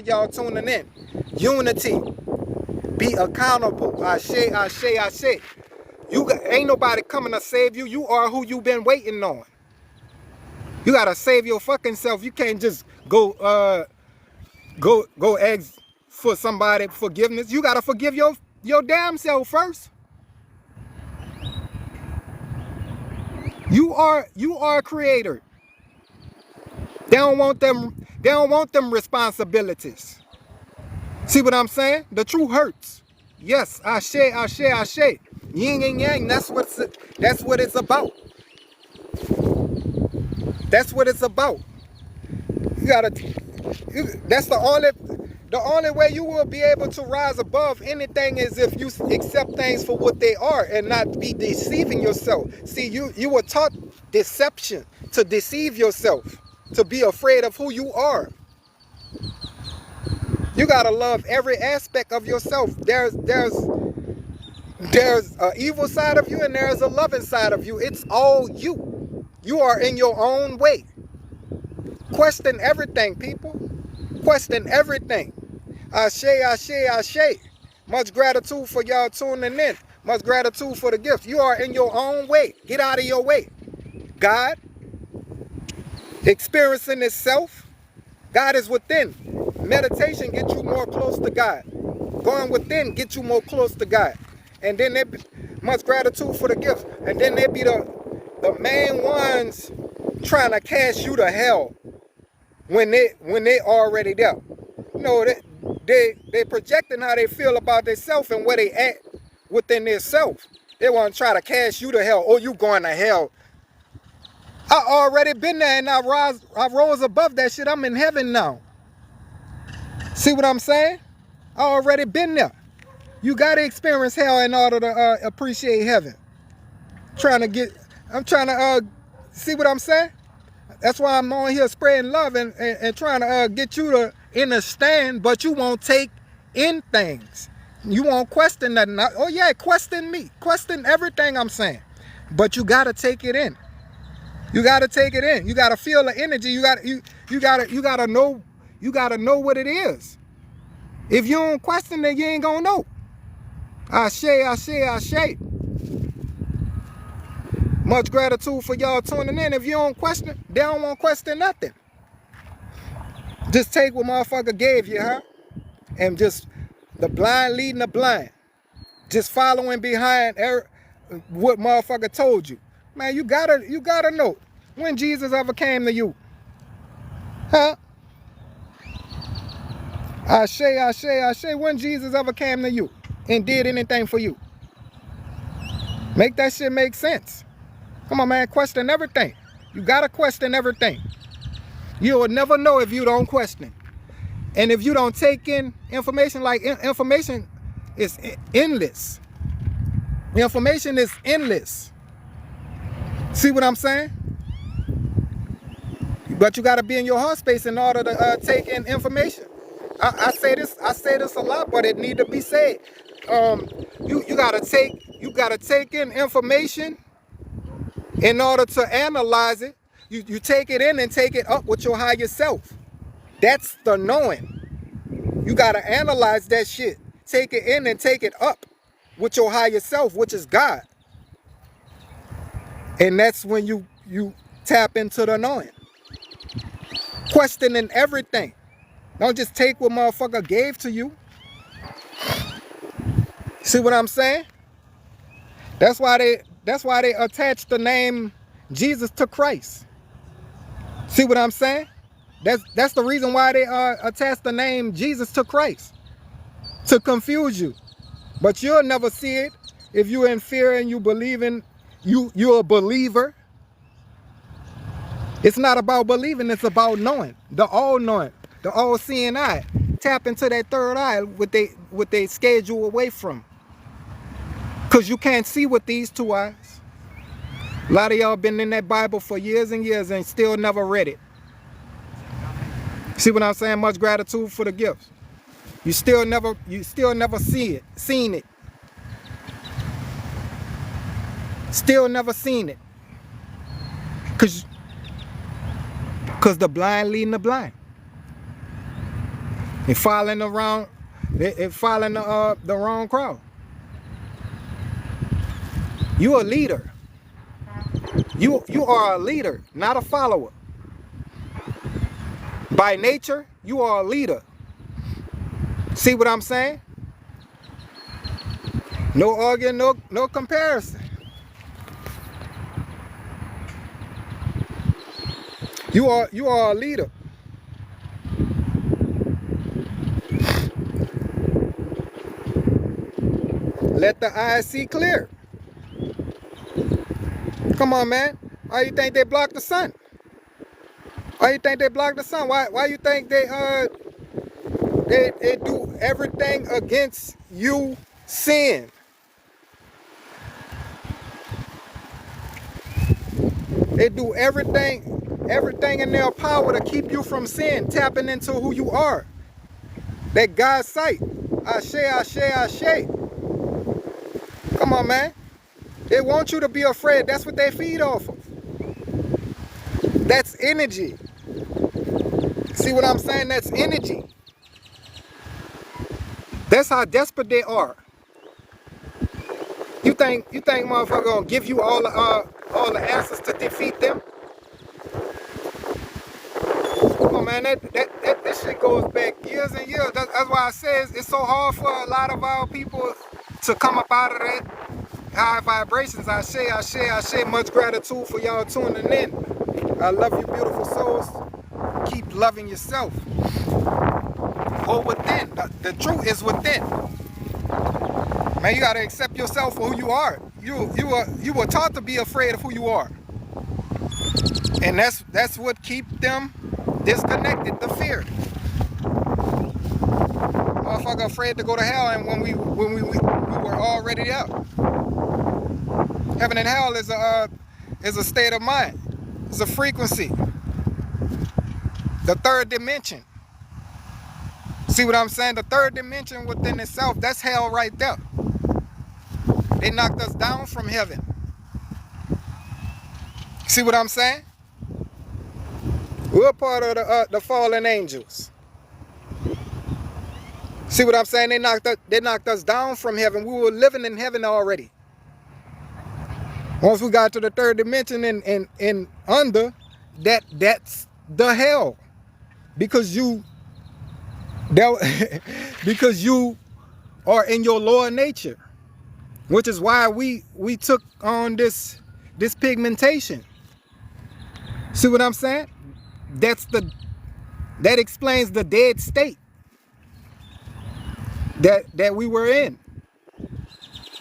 Y'all tuning in. Unity. Be accountable. I say. Ain't nobody coming to save you. You are who you been waiting on. You gotta save your fucking self. You can't just go ask for somebody forgiveness. You gotta forgive your damn self first. You are a creator. They don't want them responsibilities. See what I'm saying? The truth hurts. Yes, I say. Yin and yang, that's what it's about. That's what it's about. That's the only way you will be able to rise above anything is if you accept things for what they are and not be deceiving yourself. See, you were taught deception, to deceive yourself, to be afraid of who you are. You gotta love every aspect of yourself. There's an evil side of you and there's a loving side of you. It's all you. You are in your own way. Question everything, people. Question everything. Ashe. Much gratitude for y'all tuning in. Much gratitude for the gift. You are in your own way. Get out of your way. God, experiencing itself. God is within. Meditation gets you more close to God. Going within gets you more close to God. And then much gratitude for the gift. And then they be the main ones trying to cast you to hell when they already there. You know, they projecting how they feel about themselves and where they at within themselves. They want to try to cast you to hell. Oh, you going to hell. I already been there and I rose above that shit. I'm in heaven now. See what I'm saying? I already been there. You got to experience hell in order to appreciate heaven. I'm trying to see what I'm saying? That's why I'm on here spreading love and trying to get you to understand, but you won't take in things. You won't question nothing. Oh yeah, question me. Question everything I'm saying. But you got to take it in. You got to take it in. You got to feel the energy. You got to know what it is. If you don't question it, you ain't going to know. I say. Much gratitude for y'all tuning in. If you don't question, they don't want to question nothing. Just take what motherfucker gave you, huh? And just the blind leading the blind. Just following behind what motherfucker told you. Man, you gotta know when Jesus ever came to you. Huh? I say when Jesus ever came to you and did anything for you. Make that shit make sense. Come on, man, question everything. You gotta question everything. You will never know if you don't question. And if you don't take in information, like information is endless. Information is endless. See what I'm saying? But you gotta be in your heart space in order to take in information. I say this a lot, but it need to be said. You gotta take in information in order to analyze it. You take it in and take it up with your higher self. That's the knowing. You gotta analyze that shit. Take it in and take it up with your higher self, which is God. And that's when you tap into the knowing. Questioning everything. Don't just take what motherfucker gave to you. See what I'm saying? That's why they attach the name Jesus to Christ. See what I'm saying? That's the reason why they attach the name Jesus to Christ. To confuse you. But you'll never see it if you're in fear and you believe in you're a believer. It's not about believing, it's about knowing. The all-knowing, the all-seeing eye. Tap into that third eye what they schedule away from. Because you can't see with these two eyes. A lot of y'all been in that Bible for years and years and still never read it. See what I'm saying? Much gratitude for the gifts. You still never seen it. Still never seen it. Cause the blind leading the blind. It following the wrong, it following the wrong crowd. You a leader. You are a leader, not a follower. By nature, you are a leader. See what I'm saying? No arguing, no comparison. You are a leader. Let the eyes see clear. Come on, man. Why you think they block the sun? Why you think they block the sun? Why you think they do everything against you sin? They do everything in their power to keep you from sin, tapping into who you are. That God's sight. Ashe, ashe, ashe. Come on, man. They want you to be afraid. That's what they feed off of. That's energy. See what I'm saying? That's energy. That's how desperate they are. You think motherfucker gonna give you all the answers to defeat them? Come on, man, that shit goes back years and years. That's why I say it's so hard for a lot of our people to come up out of that high vibrations. I say much gratitude for y'all tuning in. I love you, beautiful souls. Keep loving yourself. Go within. The truth is within. Man, you gotta accept yourself for who you are. You were taught to be afraid of who you are, and that's what keep them disconnected. The fear. Motherfucker afraid to go to hell, and when we were already there. Heaven and hell is a state of mind. It's a frequency. The third dimension. See what I'm saying? The third dimension within itself, that's hell right there. They knocked us down from heaven. See what I'm saying? We're part of the fallen angels. See what I'm saying? They knocked us down from heaven. We were living in heaven already. Once we got to the third dimension and under, that's the hell. Because you are in your lower nature. Which is why we took on this pigmentation. See what I'm saying? That explains the dead state that we were in.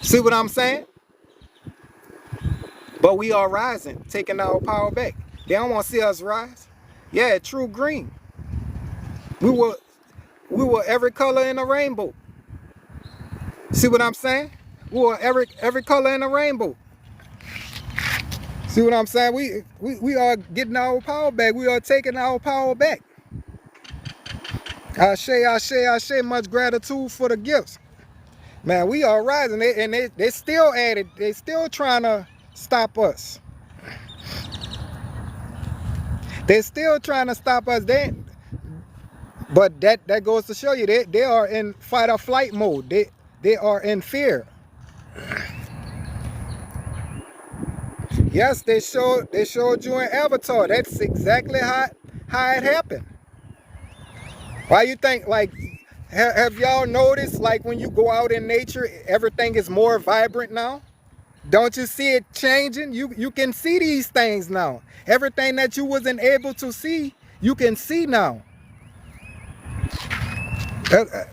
See what I'm saying? But we are rising, taking our power back. They don't want to see us rise. Yeah, true green. We were every color in the rainbow. See what I'm saying? We were every color in the rainbow. See what I'm saying? We are getting our power back. We are taking our power back. Ashe, much gratitude for the gifts. Man, we are rising, and they still at it. They still trying to stop us. They're still trying to stop us. But that goes to show you they are in fight or flight mode. They are in fear. Yes, they showed you in Avatar. That's exactly how it happened. Why you think, like, have y'all noticed, like, when you go out in nature, everything is more vibrant now? Don't you see it changing? You can see these things now. Everything that you wasn't able to see, you can see now.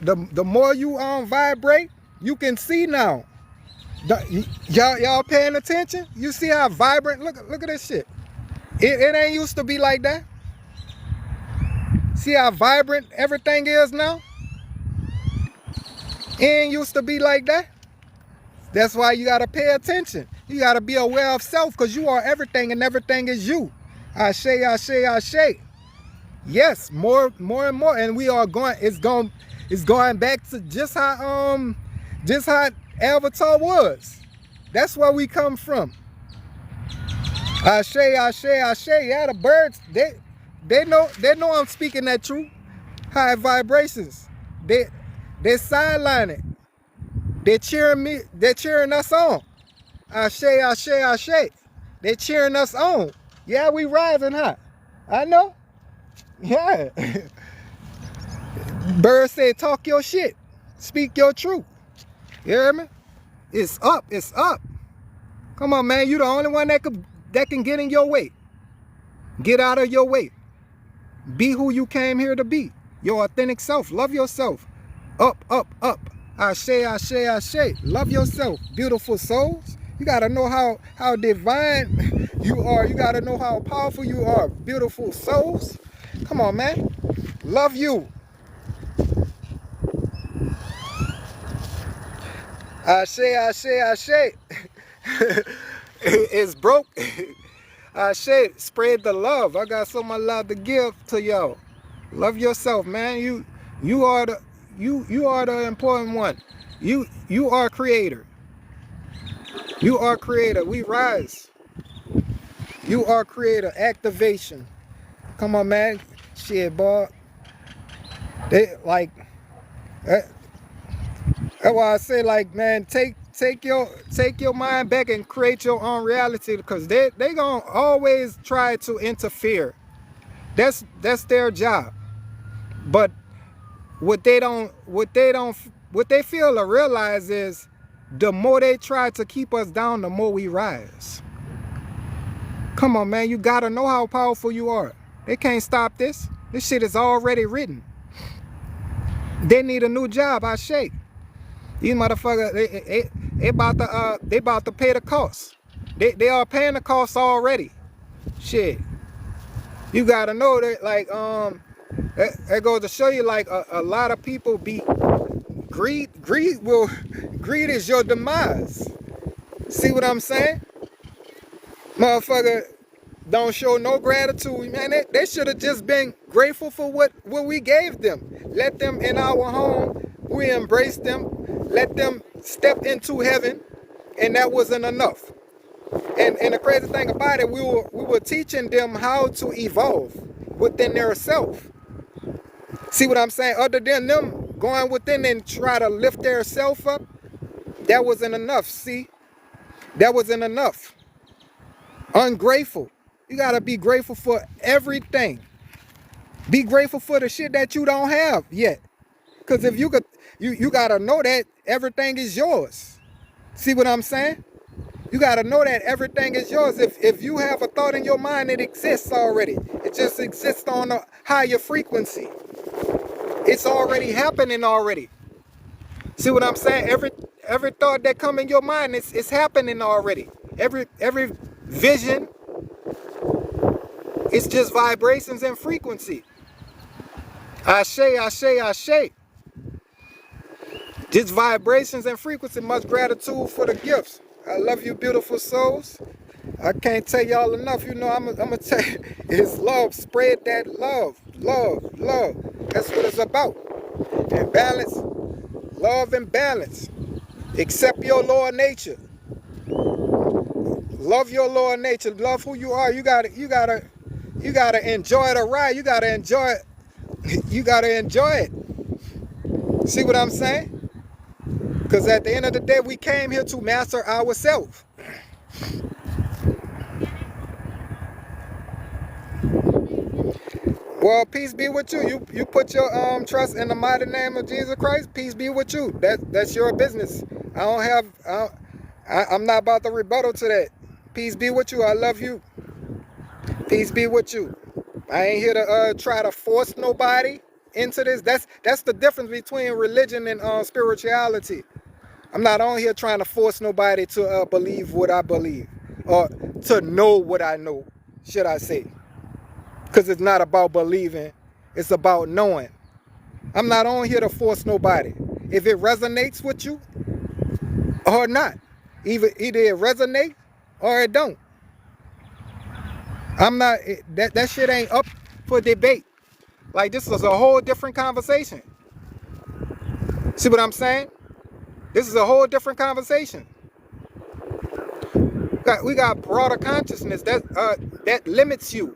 The more you vibrate, you can see now. Y'all paying attention? You see how vibrant? Look at this shit. It ain't used to be like that. See how vibrant everything is now? It ain't used to be like that. That's why you gotta pay attention. You gotta be aware of self, because you are everything and everything is you. Ashe, ashe, ashe. Yes, more and more, and we are going. It's going back to just how Avatar was. That's where we come from. Ashe, ashe, ashe. Yeah, the birds, they know I'm speaking that truth. high vibrations. They they sidelining. They're cheering me. They're cheering us on. Ashe, ashe, ashe. They're cheering us on. Yeah, we rising, huh? I know. Yeah. Bird said, talk your shit. Speak your truth. You hear me? It's up. It's up. Come on, man. You the only one that can get in your way. Get out of your way. Be who you came here to be. Your authentic self. Love yourself. Up, up, up. Ashe, ashe, ashe. Love yourself. Beautiful souls. You got to know how divine you are. You got to know how powerful you are. Beautiful souls. Come on, man. Love you. Ashe, ashe, ashe. It's broke. Ashe, spread the love. I got so much love to give to y'all. Love yourself, man. You are the important one. You are creator. You are creator. We rise. You are creator. Activation. Come on, man. Shit, boy. They like that's why I say, like, man, take your mind back and create your own reality, because they gonna always try to interfere. That's their job. But what they fail to realize is the more they try to keep us down, the more we rise. Come on, man, you gotta know how powerful you are. They can't stop this. This shit is already written. They need a new job, I shake. These motherfuckers, they about to pay the cost. They are paying the cost already. Shit. You gotta know that, like, that goes to show you, like, a lot of people be greed is your demise. See what I'm saying? Motherfucker don't show no gratitude, man. They should have just been grateful for what we gave them. Let them in our home. We embraced them. Let them step into heaven, and that wasn't enough. And the crazy thing about it, we were teaching them how to evolve within their self. See what I'm saying? Other than them going within and try to lift their self up, that wasn't enough. See, that wasn't enough. Ungrateful. You gotta be grateful for everything. Be grateful for the shit that you don't have yet. Cause if you could, you gotta know that everything is yours. See what I'm saying? You gotta know that everything is yours. If you have a thought in your mind, it exists already. It just exists on a higher frequency. It's already happening already. See what I'm saying? Every thought that come in your mind, it's happening already. Every vision, it's just vibrations and frequency. Ashe, ashe, ashe. Just vibrations and frequency. Much gratitude for the gifts. I love you, beautiful souls. I can't tell y'all enough. You know, I'm gonna tell you, it's love. Spread that love. Love, love. That's what it's about. And balance. Love and balance. Accept your lower nature. Love your lower nature. Love who you are. You gotta enjoy the ride. You gotta enjoy it. You gotta enjoy it. See what I'm saying? Because at the end of the day, we came here to master ourselves. Well, peace be with you. You put your trust in the mighty name of Jesus Christ. Peace be with you. That's your business. I'm not about to rebuttal to that. Peace be with you. I love you. Peace be with you. I ain't here to try to force nobody into this. That's the difference between religion and spirituality. I'm not on here trying to force nobody to believe what I believe, or to know what I know, should I say. Because it's not about believing, it's about knowing. I'm not on here to force nobody. If it resonates with you or not, either it resonates or it don't. I'm not, that shit ain't up for debate. Like, this is a whole different conversation. See what I'm saying? This is a whole different conversation. We got broader consciousness that limits you.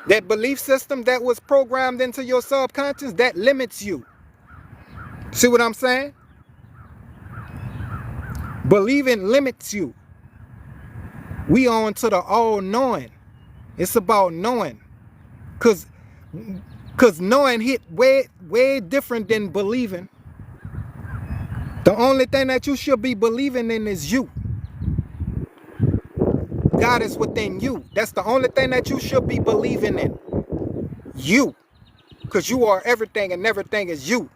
That belief system that was programmed into your subconscious, that limits you. See what I'm saying? Believing limits you. We on to the all-knowing. It's about knowing. Cause knowing hit way different than believing. The only thing that you should be believing in is you. God is within you. That's the only thing that you should be believing in. You. Because you are everything and everything is you.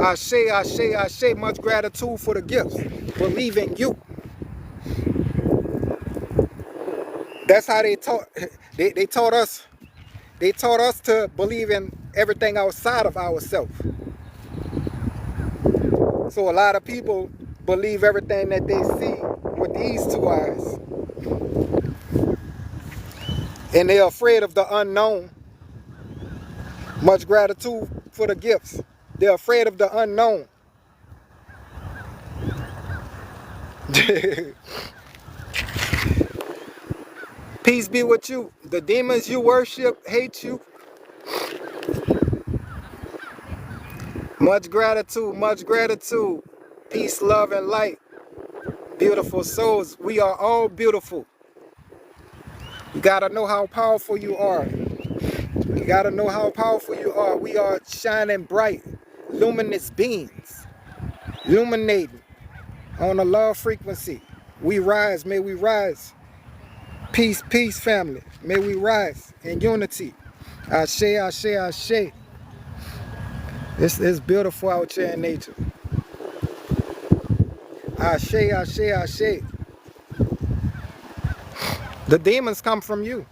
Ashe, much gratitude for the gifts. Believe in you. That's how they taught. They taught us. They taught us to believe in everything outside of ourselves. So a lot of people believe everything that they see with these two eyes. And they're afraid of the unknown. Much gratitude for the gifts. They're afraid of the unknown. Peace be with you. The demons you worship hate you. Much gratitude, much gratitude. Peace, love, and light. Beautiful souls. We are all beautiful. You gotta know how powerful you are. You gotta know how powerful you are. We are shining bright, luminous beings. Illuminating on a love frequency. We rise, may we rise. Peace, peace, family. May we rise in unity. Ashe, ashe, ashe. It's beautiful out here in nature. Ashe, ashe, ashe. The demons come from you.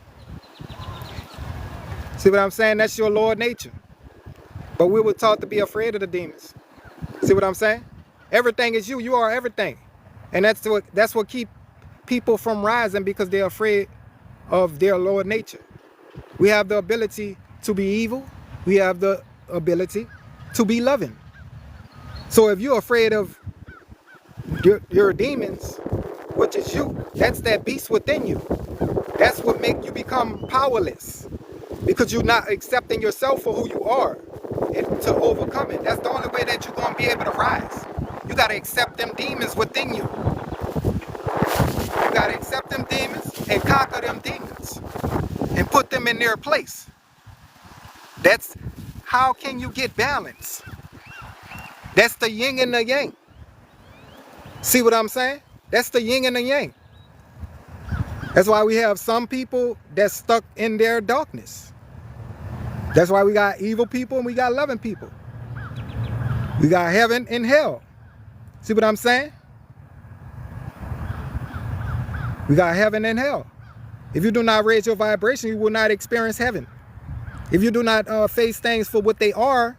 See what I'm saying? That's your Lord nature. But we were taught to be afraid of the demons. See what I'm saying? Everything is you. You are everything. And that's what keep people from rising, because they're afraid of their Lord nature. We have the ability to be evil. We have the ability to be loving. So if you're afraid of your demons, which is you, that's that beast within you. That's what makes you become powerless, because you're not accepting yourself for who you are and to overcome it. That's the only way that you're going to be able to rise. You got to accept them demons within you. You got to accept them demons and conquer them demons and put them in their place. That's how can you get balance. That's the yin and the yang. See what I'm saying? That's the yin and the yang. That's why we have some people that's stuck in their darkness. That's why we got evil people and we got loving people. We got heaven and hell. See what I'm saying? We got heaven and hell. If you do not raise your vibration, you will not experience heaven. If you do not face things for what they are,